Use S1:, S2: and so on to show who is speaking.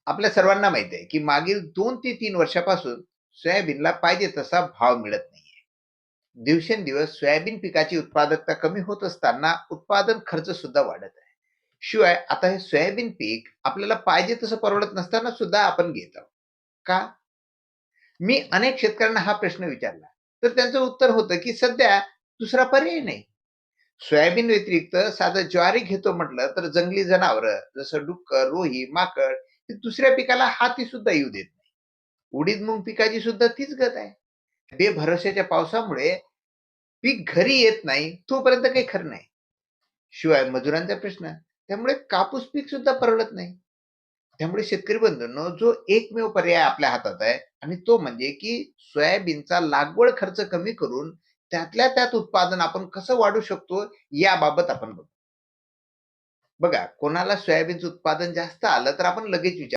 S1: आपल्या सर्वांना माहिती आहे, की मागील 2 ते 3 वर्षापासून सोयाबीनला पाहिजे तसा भाव मिळत नाहीये. दिवसेंदिवस सोयाबीन पिकाची उत्पादकता कमी होत असताना उत्पादन खर्च सुद्धा वाढत आहे. शिवाय आता हे सोयाबीन पीक आपल्याला पाहिजे तसं परवडत नसताना सुद्धा आपण घेत आहोत. का? मी अनेक शेतकऱ्यांना हा प्रश्न विचारला. तर त्यांचं उत्तर होतं, की सध्या दुसरा पर्याय नाही. सोयाबीन व्यतिरिक्त साधं ज्वारी घेतो म्हटलं तर जंगली जनावरं जसं डुक्कर, रोही, माकड हे दुसऱ्या पिकाला हाती सुद्धा येऊ देत नाही. उडीद मूग पिकाची सुद्धा तीच गत आहे. बेभरवशाच्या पावसामुळे पीक घरी येत नाही तोपर्यंत काही खरं नाही. शिवाय मजुरांचा प्रश्न, त्यामुळे कापूस पीक सुद्धा परवडत नाही. त्यामुळे शेतकरी बंधूंनो, जो एकमेव पर्याय आपल्या हातात आहे आणि तो म्हणजे की सोयाबीनचा लागवड खर्च कमी करून त्यातल्या त्यात उत्पादन आपण कसं वाढवू शकतो याबाबत आपण बघू. बघा, कोणाला सोयाबीनचं उत्पादन जास्त आलं तर आपण लगेच विचार